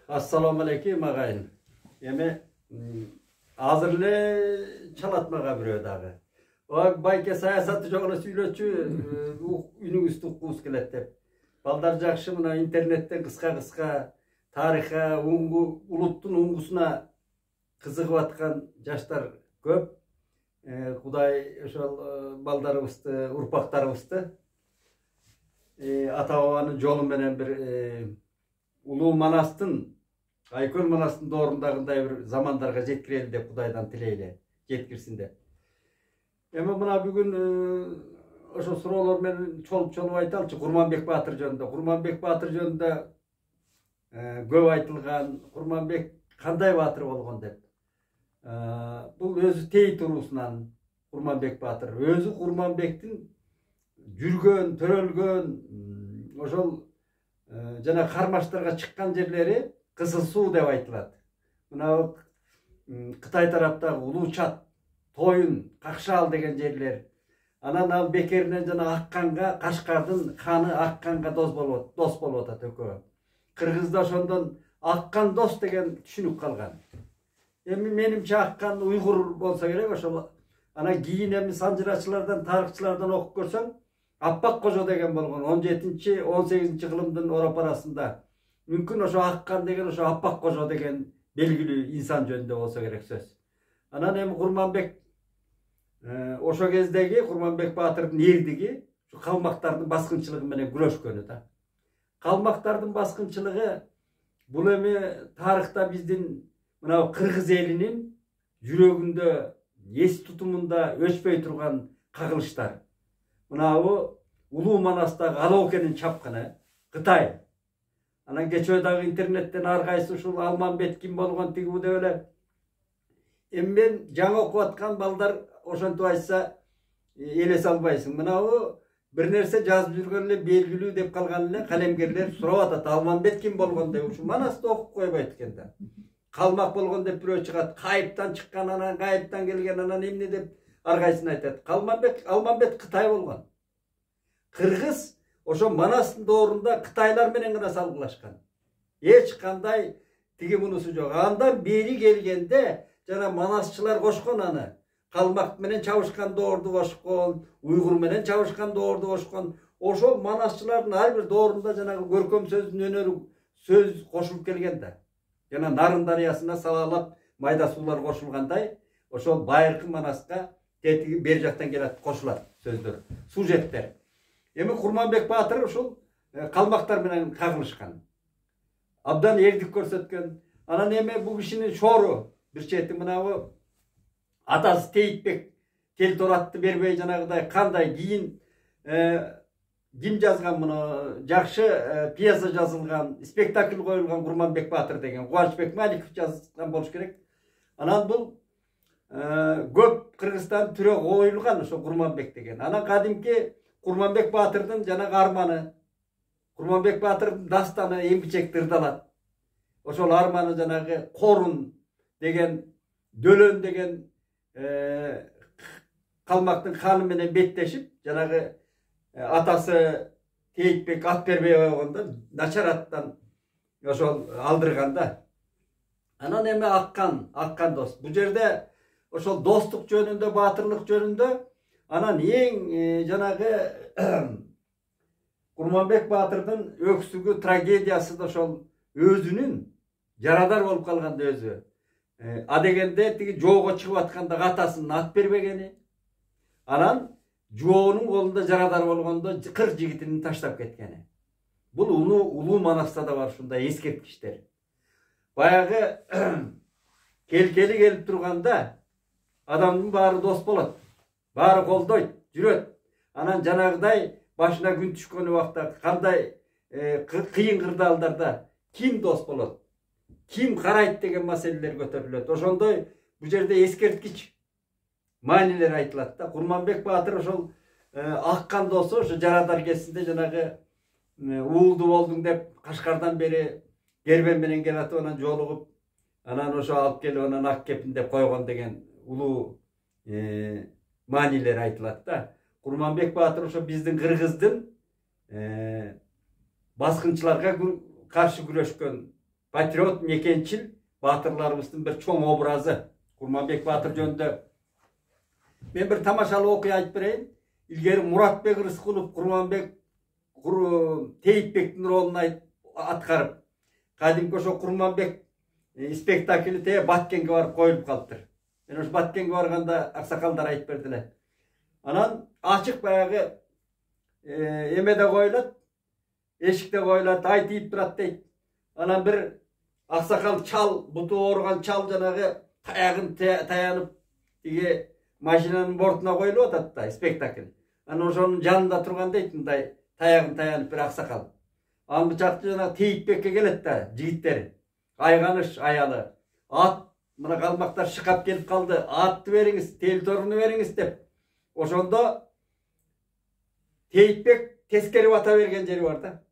Assalamu alaikum ağayın. Yeme hazır ele çalatmaga biriyor dağı. O bayke sayasatı çoğunu süylöçü ünün üstü kuğuz kelette. Baldar jakşı mına internetten kıska tariha, uluttun ungusuna kızıgıp atkan jaşlar köp. Kuday ошол baldarыбызды, urpaktarыбызды ata babanın jolu menen bir Ulu Manastın, Aykör Manastın doğrundagınday bir zamandarga jetkireli dep Kudaydan tileyle, jetkirsin dep. Ema mına bugün oşo suroolor menen çolup aytalçı Kurmanbek Batır jönүндө. Kurmanbek Batır jönүндө көп айтылган, Kurmanbek kanday batır болгон деп. Бұл өзі тей турусунан Kurmanbek Batır. Өзі Kurmanbek'tin жүргөн, төрөлгөн, ошол жана кармаштарга чыккан жерлери Кызыл Суу деп айтылат. Мына Кытай тараптагы Улуу Чат, Тойун, Какшаал деген жерлер. Анан ал бекеринен жана Акканга, Кашкардын ханы Акканга дос болуп атат экөө. Кыргызда ошондон Аккан дос деген түшүнүк калган. Эми менимче Аккан уйгур болсо керек, ошол ана кийин эми санжырачылардан, тарыхчылардан окуп көрсөң, Аппак Кожо деген болгон 17-18 кылымдын орапарасында. Мүмкүн ошо Аккан деген ошо Аппак Кожо деген белгилүү инсан жөнүндө болсо керек сөз. Анан эми Курманбек ошо кездеги Курманбек Батырдын эрдиги ушу калмактардын баскынчылыгы менен күрөшкөнү да. Калмактардын баскынчылыгы бул эми тарыхта биздин мына кыргыз элинин жүрөгүндө, эс тутумунда өчпөй турган кагылыштар. Мынабу Улуу Манастагы Алоокенин чапкыны Кытай. Анан кечөө дагы интернеттен ар кайсы ушул Алмамбет ким болгон тигүү деп эле. Эми мен жаңы окуп аткан балдар ошентип айтса элесе албайсың. Мынабу бир нерсе жазып жүргөн эле белгилүү деп калган эле калемгерлер сурап атат. Алмамбет ким болгон деп ушу Манасты окуп койбойт экен да. Калмак болгон деп бирөө чыгат. Кайыптан чыккан, анан кайыптан келген, анан эмне деп ар кайсын айтат. Алмамбет Кытай болгон. Кыргыз ошо Манастын доорунда Кытайлар менен гана салгылашкан. Эч кандай тиги мунусу жок. Андан бери келгенде жана Манасчылар кошкон аны. Калмак менен чабышкан доорду кошкон, уйгур менен чабышкан доорду кошкон. Ошол Манасчылардын ар бир доорунда жанагы көркөм сөздүн өнөрү сөз кошулуп келген да. Жана Нарын дарыясына салалап майда суулар кошулгандай, ошол байыркы Манаска тетиги бер жактан келат кошулат сөздөр, сюжеттер. Эми Курманбек Батыр ушул калмактар менен кагылышкан. Абдан эрдик көрсөткөн. Анан эми бул кишинин шору бир чети мынабу атасы Тейитбек тел торатты бербей жанагыдай кандай кийин ким жазган муну жакшы пьеса жазылган, спектакль коюлган Курманбек Батыр деген Кубанычбек Маликов жазган болуш керек. Анан бул көп Кыргызстан түрө коюлган ошо Курманбек деген. Анан кадимки Курманбек Батырдын жанагы арманы, Курманбек Батырдын дастаны эмгичек тырдалат. Ошол арманы жанагы Корун деген, Дөлөн деген калмактын ханы менен беттешип, жанагы атасы Тейитбек ат бербей койгондо начар аттан ошол алдырганда. Анан эми Аккан дос. Бул жерде ошол достук жөнүндө, батырлык жөнүндө анан эң жанагы Курманбек Батырдын өксүгү, трагедиясы да ошол өзүнүн жарадар болуп калганда өзү. А дегенде тиги жоого чыгып атканда атасынын ат бербегени. Анан жоонун колунда жарадар болгондо 40 жигитин таштап кеткени. Бул Улуу Манаста да бар ушундай эскерткичтер. Баягы келкели келип турганда адамдын баары дос болот. Баары колдойт, жүрөт. Анан жанагыдай башына күн түшкөн убакта кандай кыйын кырдаалдарда ким дос болот, ким карайт деген маселелер көтөрүлөт. Ошондой бул жерде эскерткич маанилер айтылат да. Курманбек Батыр ошол Аккан досу ошо жарадар кезинде жанагы уулду болдуң деп Кашкардан бери кербен менен келатып анан жолугуп, анан ошо алып келип анан ак кепин деп койгон деген улуу маанилер айтылат да. Курманбек Батыр ошо биздин Кыргыздын баскынчыларга каршы күрөшкөн патриот, мекенчил батырларыбыздын bir çoң образы. Курманбек батыр жөнүндө мен bir тамашалуу окуя айтып берейин. Илгери Муратбек Рыскулов Курманбек Тейитбектин ролун аткарып, кадимки ошо Курманбек спектакли те Баткенге барып коюлуп калыптыр. Мен ошо Баткенге барганда аксакалдар айтып бердилер. Анан ачык баягы эмеде коюлат, эшикте коюлат, ай тийип турат дейт. Анан bir аксакал чал, буту ооруган чал жанагы таягын таянып, тиги машинанын бортуна коюлуп атат да спектакль. Анан ошонун жанында турган дейт, мындай таягын таянып bir аксакал. Анын бычакчы жанагы Тейитбекке келет да, жигиттер. Айганыш аялы. Ат, мына калмактар шыкап келип калды. Атты бериңиз, телторуну бериңиз деп. Ошондо Тейитбек тескери бата берген жери бар да.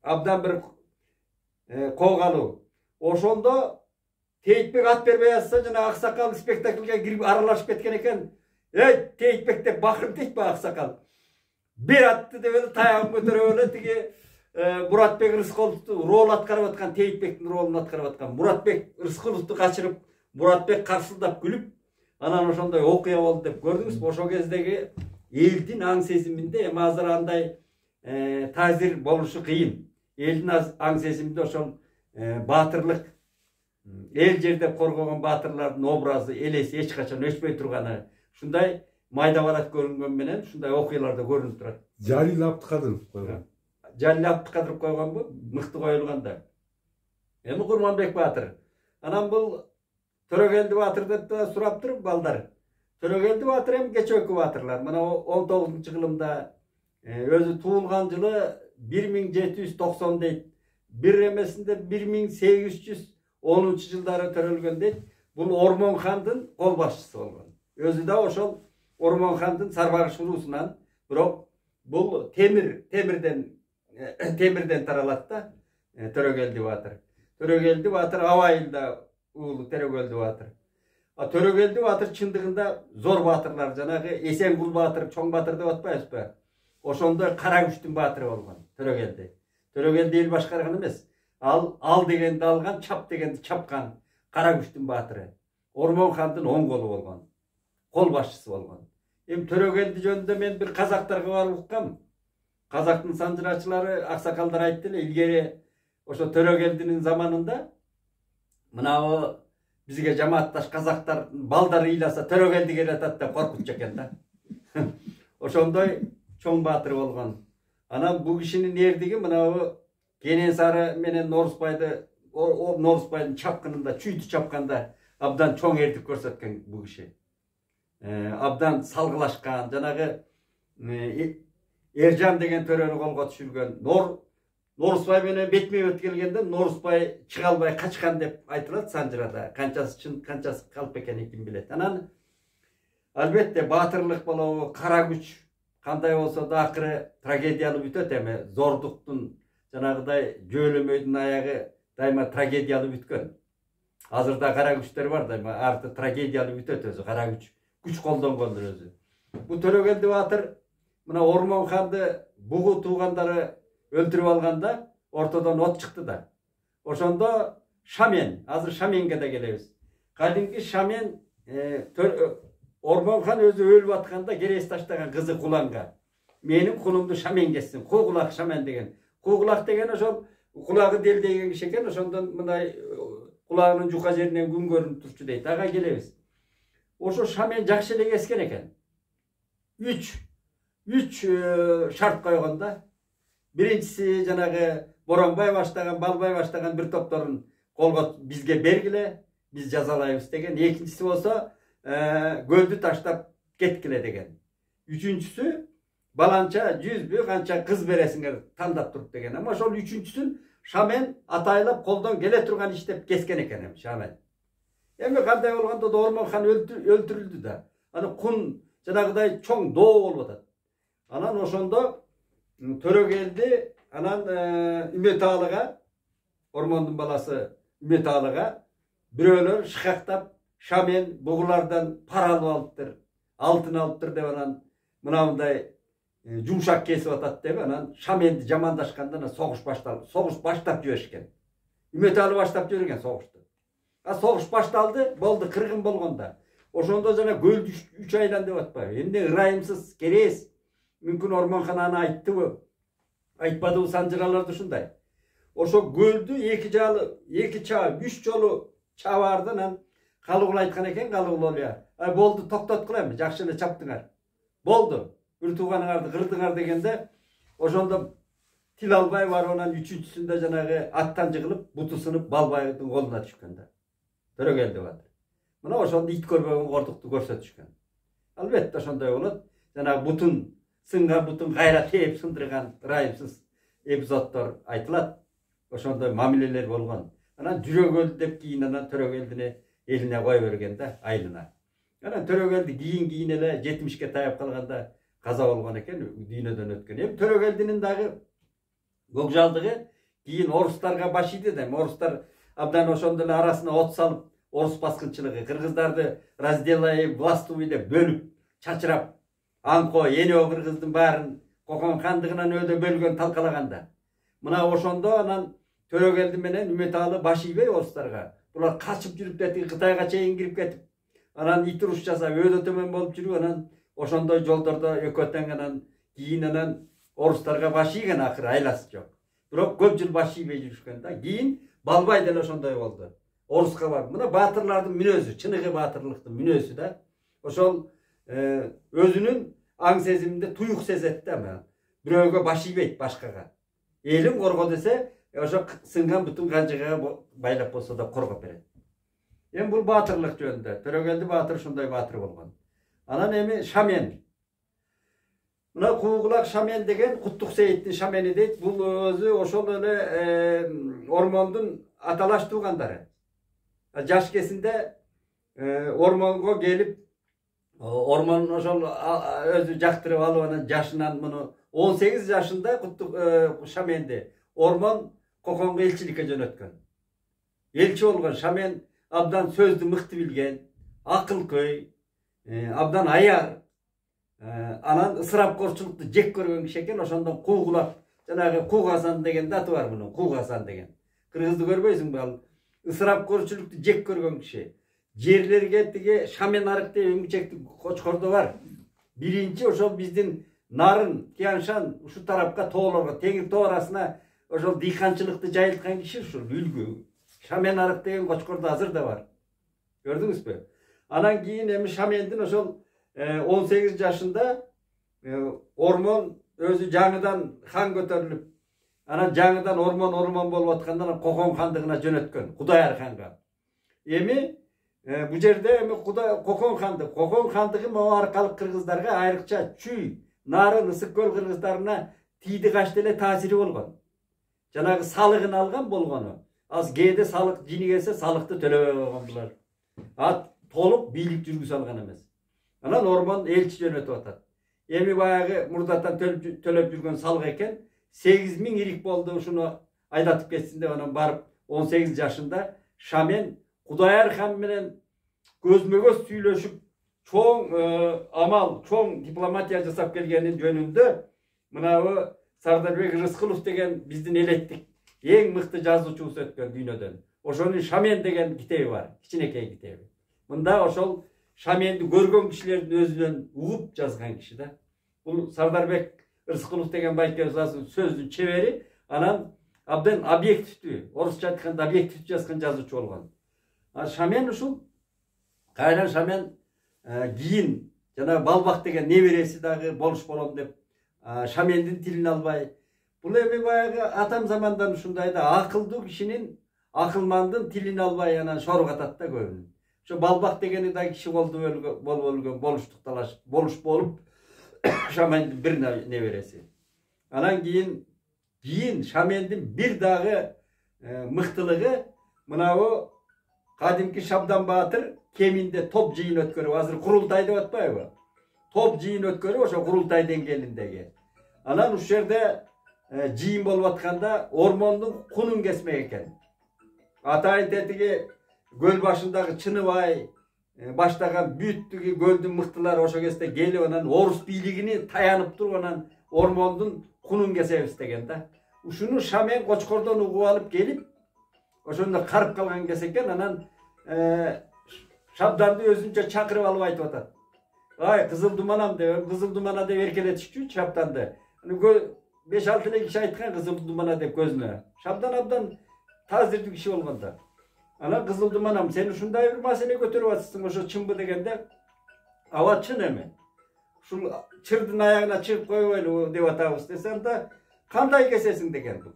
Абдан bir коогалуу. Ошондо Тейитбек ат бербей атса, жана аксакал спектакльге кирип аралашып кеткен экен. Эй, Тейитбек деп бакырып дейт ба аксакал. Bir атты деп эле таягын көтөрүп эле тиги Muratbek Rıskulov'tu rol atkарып аткан, Teyitbek'in rolunu atkарып аткан. Muratbek Rıskulov'tu kaçırıp, Muratbek karşıldap gülüp, anan ошондой окуя болду деп көрдүңүз. Ошо кездеги элдин аң сезиминде эми азыр андай таасир болушу кыйын. Элдин аң сезиминде ошол баатырлык, эл жерде коргогон баатырлардын образы, элеси эч качан өчпөй турганы, ушундай майда барат көрүнгөн менен ушундай окуяларда көрүнүп турат. Жалил Абдыкадыров койгон. Жалил Абдыкадыров койгон бу, мыкты коюлганда. Эми Курманбек батыр. Анан бул Төрөгелди батыр деп да сурап туруп балдар. Төрөгелди батыр эми кечээки батырлар. Мына 19-жылымда өзү туулган жылы 1790 дейт. Bir emesinde 1810 жылдары төрөлгөн дейт. Бул Ормон хандын кол башчысы болгон. Өзү да ошол Ормон хандын Сарбагыш улусунан, бирок бул темирден таралат да Төрөгелди батыр. Төрөгелди батыр абайылда уулу Төрөгелди батыр. Төрөгелди батыр чындыгында зор батырлар, жанагы Эсенгул батыр, Чоң батыр деп атпайбызбы? Ошондой кара күчтүн батыры болгон Төрөгелди. Төрөгелди эл башкарган эмес. Ал дегенди алган, чап дегенди чапкан кара күчтүн батыры. Ормон хандын оң колу болгон. Кол башчысы болгон. Эми Төрөгелди жөнүндө мен бир казактарга барып уккам. Казактын санжырачылары, аксакалдар айтты эле, илгери ошо Төрөгелдинин заманында мына бизге жамаатташ казактар балдары ыйласа Төрөгелди келатат деп коркутчу экен да. Ошондой чоң батыр болгон. Анан бул кишинин эрдиги мына Кенесары менен Норузбайдын чапкынында, чүйдү чапканда абдан чоң эрдик көрсөткөн бул киши. Абдан салгылашкан, жанагы Эржан деген төрөнү колго түшүргөн. Норузбай менен бетме-бет келгенде Норузбай чыга албай качкан деп айтылат санжырада. Канчасы чын, канчасы калп экенин ким билет. Анан албетте батырлык болобу, кара күч кандай болсо да акыры трагедиялуу бүтөт эми. Зордуктун жанагыдай жөөлөмөйдүн аягы дайыма трагедиялуу бүткөн. Азырда кара күчтөр бар дайыма, арты трагедиялуу бүтөт өзү, кара күч колдонгондор өзү. Бу Төрөгелди батыр мына Ормон ханды бугу туугандары өлтүрүп алганда ортодон от чыкты да. Ошондо Шамен, азыр Шаменге да келебиз. Кадимки Шамен Ормон хан өзү өлүп атканда керес таштаган кызы Куланга. Менин кулумду Шамен кессин. Кулак Шамен деген. Кулак деген ошол кулагы делдеген киши экен, ошондон мындай кулагынын жука жеринен күн көрүнүп турчу дейт. Ага келебиз. Ошо Шамен жакшы эле кескен экен. 3 шарт койгонда. Биринчиси жанагы Боронбай баштаган, Балбай баштаган бир топторун колго бизге бергиле, биз жазалайбыз деген. Экинчиси болсо көлдү таштап кеткиле деген. Үчүнчүсү баланча 100 канча кыз бересиңер тандап туруп деген. Ama ошол үчүнчүсүн Шамен атайлап колдон келе турган иштеп кескен экен Шамен. Эми кандай болгондо да Ормон хан өлтүрүлдү да. Аны кун жанагыдай чоң доо болуп атат. Анан ошондо Төрөгелди анан Үмөталыга, Ормондун баласы Үмөталыга бирөөлөр шыкактап Шамен бугулардан пара алып алыптыр, алтын алыптыр деп анан мынандай jumşak kesip atat dep anan Şamendi jamandashkanda soğuş başlap jibеришкен. Ümetalı başlap jibерген soğuştu. Soğuş baştaldı, boldu kırgın bolgonda. Oşondo jana göl 3 aydan dep atpayбы. Endi ырайымсыз керес. Мүмкүн Ормонхананы ayttıbы, aytпадыбы санжыраларды ушундай. Oşo göldü iki çağ, 3 jolu çavardan kalıgıl aytkan eken kalıgıl oluyor. Boldu toktatkılayım, jakşı ele çaptıңар. Boldu. Bir tuğanыңарды kırdıңар degende oşonda til albay var onan üçüncüsünde janagı attan jıgılıp, butu sınıp Balbayдын koluna düşkende. Törögeldi var. Mına oşonda it körbөгөн korduktu görsetişken. Albatta şonday bolat. Janagı butun sıngan butun gayra teyip sındırgan ырайымсыз epizodlar aytılat. Oşonda mamileler bolgan. Anan Жүрөгөлдү деп кийин анан Төрөгелдини eline koy bergende aylına. Anan Төрөгелди кийин эле 70'ke tayap kalganda kaza bolgan eken, dünyödөн ötkөн. Hem Төрөгелдинин dagı gökjaldığı kийин oruslarga başıydı da. Oruslar abdan oşonda эле arasına ot salıp orus baskınçılığı, kırgızdardı разделай властвуй деп bölüp, çaçırap, anko, yeni o kırgızdın barın kokon kandığından öde bölgön talkalaganda. Mına oşonda anan Төрөгелди менен Ümetalı başıybe oruslarga. Bular kaçıp жүрüp ketip, Kıtayga çeyin girip ketip, anan it uruş jasap, ödө tömөн bolup жүрүп, anan oşondoy joldarda ököten anan kийин anan oruslarga başıygen akırı aylası жок. Bирок көп жыл başıybe жүрүшкөн da. Kийin Balbay деле ошондой болду. Oruska var. Mına batırlardın minözü, çınıgı batırlıktın minözü de. Oşol özünün aң seziminde tuyuk sezetti ama. Biröөгө başıybe başkaga. Elim korgo dese, oşo sıngan bütün kancıga baylap bolsa da korgop beret. Em bul batırlık jönündө. Төрөгелди batır şunday batır bolgan. Anan emi Şamen. Mına Kuğulak Şamen degen Kutluk Seyit'in Şamen'i deyit. Bul özü oşol öyle ormondun atalaş tuğandары. Jaş kesinde ormongo gelip ormonun oşol özü jaktırıp alıp anan jaşынан bunu 18 yaşında Kutluk Şamen'de ormon kokonga elçilikке jönötkөн. Elçi bolgon Şamen abdan sözdü mıktı bilgen, akılköy, abdan ayar, anan ısırap korçuluktu jek көргөн kişi eken, oşondan Kuğulak, janagı Kuğ Hasan degen atı var bunun, Kuğ Hasan degen. Kırgızdı görбөйсүңбү al? Isırap korçuluktu jek көргөн kişi. Jerlerge tigi Şamen arık diye öngüçekti Koçkor'da var. Birinci oşol bizdin Narın, Tiyanşan, şu tarafka toğlarga, Tengir toğ arasına oşol diykançılıkты jayıltkan kişi şu ülgü. Şamen arık degen Koçkor'da hazır da var. Gördünüz mü? Anan kийин emi Şamen'din oşol 18 yaşında ormon özü жаңыдан han götürülüp anan жаңыдан ormon bolup atkanda Kokon kandığına jönötkön. Kudayar hanga. Emi bu yerde emi Kokon kandı. Kokon kandığı o arkalık kırgızlarga ayrıkça Çüy, Narın, Isıkköl kırgızlarına tiydi kaçtele tasiri bolgan. Janagı salığını algan bolgonu. Az geyde salık jini gelse salıkты төлөbөй bolgan bular. At tolup biйлик жүрgüsü algan emes. Anan orman elçi jönötüp atat. Emi bayagı murdatan төлöp жүрgön salık eken 8000 irik boldu şunu aylatıp ketsin de anan barıp 18 yaşında Şamen Kudayar Han menen gözmö-göz süйлöşüp çoğ amal, çoğ diplomatiya jasap kelgenin jönündө mına o Sardarbek Rıskılov degen bizdin elettik eң mıktı жазуучубуз ötkön dünyödөн. Oşonun Şamen degen kitebi var, kiçinekey kitebi. Mında oşol Şamendi görgön kişilerin özünden uğup жазgan kişi de. Bu Sardarbek Rıskılov degen baykezasın sözdün çeveri anan abdan obyektivdүү, orusça ayтканда obyektiv жазган жазуучу болгон. Şamen ушул кайра Şamen кийин жана Балбак деген небереси дагы болуш болом деп Şamen'din tilini албай. Бул эми баягы атам замандан ушундай да акылдуу кишинин акылмандын tilini албай анан шорук атат да көбүн. Şu Balbak degeni da kişi oldu boluştuk talaş boluş bolup Şamen'din bir neberesi. Anan kийин Şamen'din bir dağı mıktılığı mına o kadimki Şabdan Batır keminde top jiyin ötkörüp azыр kurultay деп atpayбы? Top jiyin ötkörüp oşo kurultay dengelindegi. Anan uşu yerde jiyin bolup atkanda ormondun kunun kesmek eken. Atayın tetigi göl başındagı Çınıbay başlagan büyüttügi göldün mıktılar oşo keste gelip anan orus biyiligini tayanıp durup anan ormondun kunun kesebis деген da. Uşunu Şamen Koçkor'dan uğup alıp gelip oşonda karıp kalgan keseken anan Şabdandı özünce çakırıp alıp aytıp atat. Ay kızıl dumanam de, kızıl dumana de erkeletişçü Şabdandı. Hani 5-6 kişi aytkan kızıl dumana dep gözüne. Şabdan abdan tazdirdi kişi olganda. Ana kızıl dumanam sen uşunday bir masele götürüp atsın oşo çımbı degende ava çın emi. Şu çırdın ayağına çıkıp koy öyle dep atabız desem de kanday kesesin degen bu.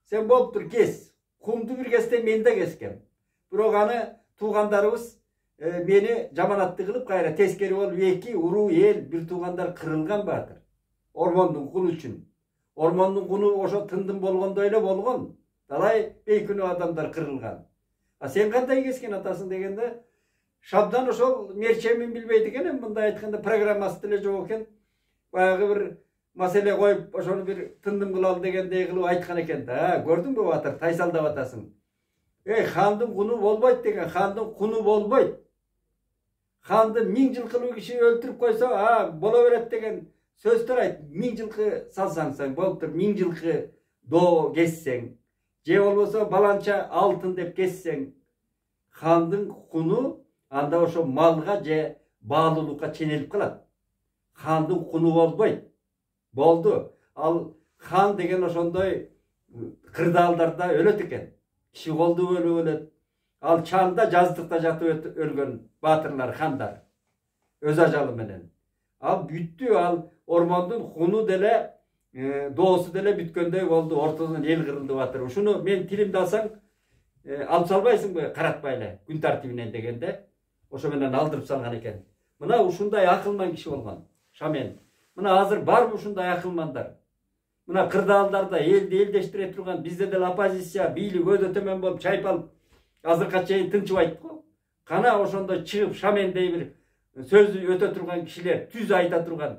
Sen bolup dur kes. Kumdu bir keste men de keskem. Burogany tuğandarыбыз meni jamanatты kılıp gayra teskeri ol veki uru el bir tuğandar kırılgan batır. Ormondun kunu üçün. Ormondun kunu oşo tındım bolgondo ele bolgon. Dalay beykünü adamlar kırılgan. Sen kanday kesken atasın degende Şabdan oşol merçemin bilbeydigenen bunda aytkanda programması dile jok eken. Bayağı bir masele koyup oşonu bir tındım kılalı degende kılıp aytkan eken da. Gördün mü batır taysaldap atasın. Xandın kunu bolboyt degen xandın kunu bolboyt. Xandı 1000 yıl kılıp kişi öldürüp koysa bola beret degen sözdür ayt. 1000 yılkı salsan sen bolup dur 1000 yılkı doğu geçsen. Je olbosa balança altın dep geçsen. Xandın kunu anda oşo malga je bağlılıkka çenelip kalat. Xandın kunu bolboyt. Boldu. Al xan degen oşondoy kırdaldarda ölet eken. Kişi oldu öyle. Al çanda жаздыкта жатып ölgön batırlar, xandar. Öz ajalı menen. Al büttü al ormondun kunu dele doğusu dele bütköndöy boldu. Ortadan el kırıldı batır. Şunu men tilimde alsang alып salbaysың mı karatbayla gün tartibinen degende. Oşo menen aldırıp salgan eken. Mına uşunday akılman kişi olgan. Şamen. Mına hazır bar mı uşunday akılmandar? Mına kırdaldarda eldi eldeştire turgan bizde de opozisiya biйлик ödө төмөн болуп чайпалып азыркыга чейин тынчып айтып го. Кана ошондо чыгып Шамендей bir сөздү өтө турган кишилер түз айта турган.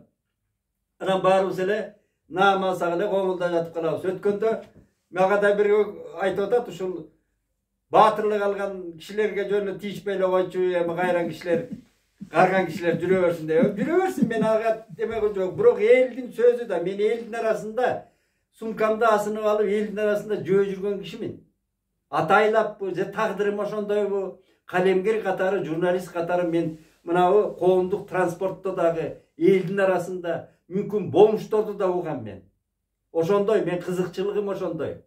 Анан баарыбыз эле намазга эле коңулда жатып калабыз. Өткөндө мага да бир айтып атат ушул баатырлык алган кишилерге жөнү тийишпей эле койчу, эми кайран кишилер карган кишилер жүрө берсин деп. Жүрө берсин, мен ага демек жок. Бирок элдин сөзү да мен элдин арасында сумкамды асынып алып элдин арасында жөө жүргөн кишимин. Атайлап бу же тагдырым ошондой бу калемгер катары, журналист катары мен мынабу коомдук транспортто дагы элдин арасында мүмкүн бомушторду да угам мен. Ошондой мен кызыкчылыгым ошондой.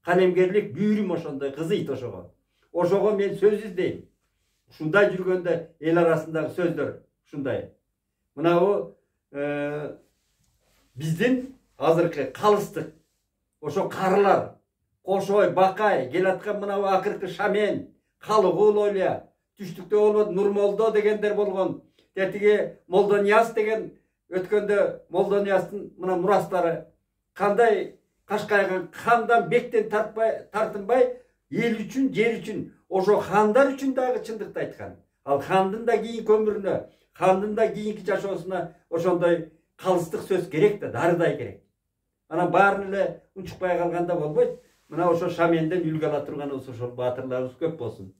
Калемгерлик бүйүрүм ошондой кызыйт ошого. Ошого мен сөз издейм. Ушундай жүргөндө эл арасындагы сөздөр ушундай. Мынабу биздин азыркы калыстык ошо карылар Кошой, Бакай, келаткан мынабу акыркы Шамен, Калыгул ойля, түштүктө болбодо Нурмолдо дегендер болгон. Тетиги Молдонияз деген өткөндө Молдонияздын мына мурастары кандай кашкайган хандан бектен тартынбай эл үчүн, жер үчүн, ошо хандар үчүн дагы чындыкты айткан. Ал хандын да кийинки өмүрүнө, хандын да кийинки жашоосуна ошондой калыстык сөз керек да, дарыдай керек. Анан баарын эле унчукпай калганда болбойт. Мына ошо Шаменден үлгү ала турган ошол батырларыбыз көп болсун.